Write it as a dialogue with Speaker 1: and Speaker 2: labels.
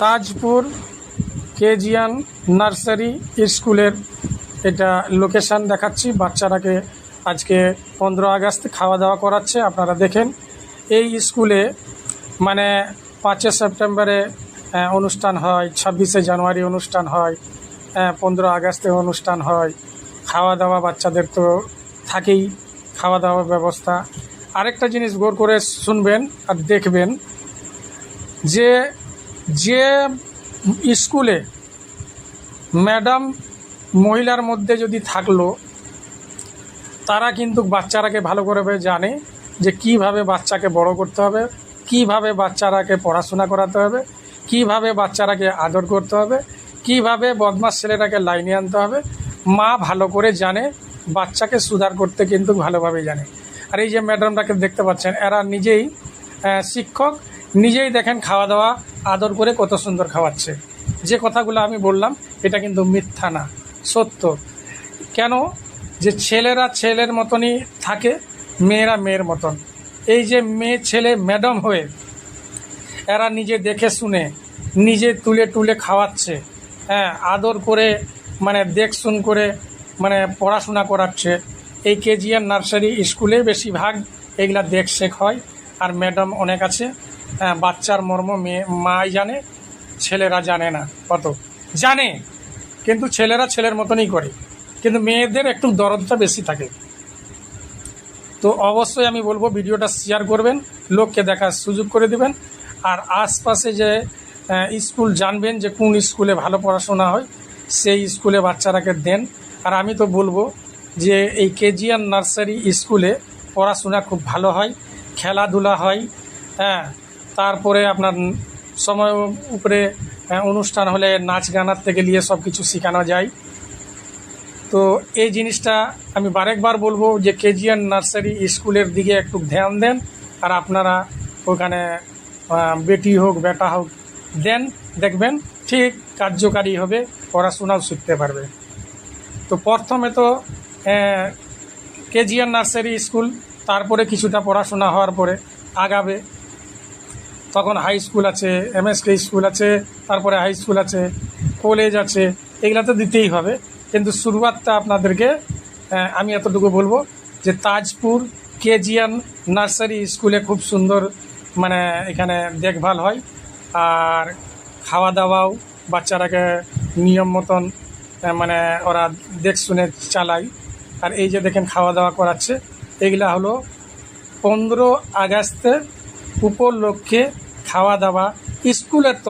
Speaker 1: Tajpur কেজিয়ান nursery স্কুলের এটা location দেখাচ্ছি। বাচ্চারাকে আজকে 15 আগস্ট খাওয়া দাওয়া করাচ্ছে। আপনারা দেখেন এই স্কুলে মানে 5 সেপ্টেম্বরে অনুষ্ঠান হয়, 26শে জানুয়ারি অনুষ্ঠান হয়, 15 আগস্টে অনুষ্ঠান হয়। খাওয়া দাওয়া বাচ্চাদের তো থাকেই, খাওয়া দাওয়ার ব্যবস্থা। আরেকটা জিনিস গৌর করে শুনবেন আর দেখবেন যে যে স্কুলে ম্যাডাম মহিলার মধ্যে যদি থাকলো, তারা কিন্তু বাচ্চারাকে ভালো করে জানে যে কিভাবে বাচ্চাকে বড় করতে হবে, কিভাবে বাচ্চারাকে পড়াশোনা করাতে হবে, কিভাবে বাচ্চারাকে আদর করতে হবে, কিভাবে বদমাশ ছেলেটাকে লাইনে আনতে হবে। মা ভালো করে জানে, বাচ্চাকে সুধার করতে কিন্তু ভালোভাবে জানে। আর এই যে ম্যাডামটাকে দেখতে পাচ্ছেন, এরা নিজেই শিক্ষক, নিজেই দেখেন খাওয়া দাওয়া আদর করে কত সুন্দর খাওয়াচ্ছে। যে কথাগুলো আমি বললাম এটা কিন্তু মিথ্যা না, সত্য। কেন? যে ছেলেরা ছেলের মতনই থাকে, মেয়েরা মেয়ের মতন। এই যে মেয়ে ছেলে ম্যাডাম হয়ে এরা নিজে দেখে শুনে নিজে তুলে তুলে খাওয়াচ্ছে, আদর করে মানে দেখশুন করে মানে পড়াশোনা করাচ্ছে। এই কেজিয়ান নার্সারি স্কুলে বেশিরভাগ এগুলা দেখ শেখ হয়। আর ম্যাডাম অনেক আছে, বাচ্চার মর্ম মাই জানে, ছেলেরা জানে না। কত জানে কিন্তু ছেলেরা ছেলের মতনই করে, কিন্তু মেয়েদের একটু দরদটা বেশি থাকে। তো অবশ্যই আমি বলবো ভিডিওটা শেয়ার করবেন, লোককে দেখার সুযোগ করে দেবেন। আর আশপাশে যে স্কুল জানবেন যে কোন স্কুলে ভালো পড়াশোনা হয়, সেই স্কুলে বাচ্চারাকে দেন। আর আমি তো বলবো যে এই কেজিয়ান নার্সারি স্কুলে পড়াশোনা খুব ভালো হয়, খেলাধুলা হয়, তারপরে আপনার সময় উপরে অনুষ্ঠান হলে নাচ গানার থেকে নিয়ে সব কিছু শেখানো যায়। তো এই জিনিসটা আমি বারেকবার বলবো যে কেজিয়ান নার্সারি স্কুলের দিকে একটু ধ্যান দেন। আর আপনারা ওখানে বেটি হোক বেটা হোক দেন, দেখবেন ঠিক কার্যকারী হবে, পড়াশোনাও শিখতে পারবে। তো প্রথমে তো কেজিয়ান নার্সারি স্কুল, তারপরে কিছুটা পড়াশোনা হওয়ার পরে আগাবে। তখন হাই স্কুল আছে, MSK স্কুল আছে, তারপরে হাই স্কুল আছে, কলেজ আছে, এগুলা তো দিতেই হবে। কিন্তু শুরুয়াতটা আপনাদেরকে আমি এতটুকু বলবো যে তাজপুর কেজিয়ান নার্সারি স্কুলে খুব সুন্দর মানে এখানে দেখভাল হয়। আর খাওয়া দাওয়াও বাচ্চারাকে নিয়ম মতন মানে ওরা দেখ শুনে চালায়। আর এই যে দেখেন খাওয়া দাওয়া করাচ্ছে, এগুলা হলো 15 আগস্টের উপলক্ষে খাওয়া দাওয়া স্কুলের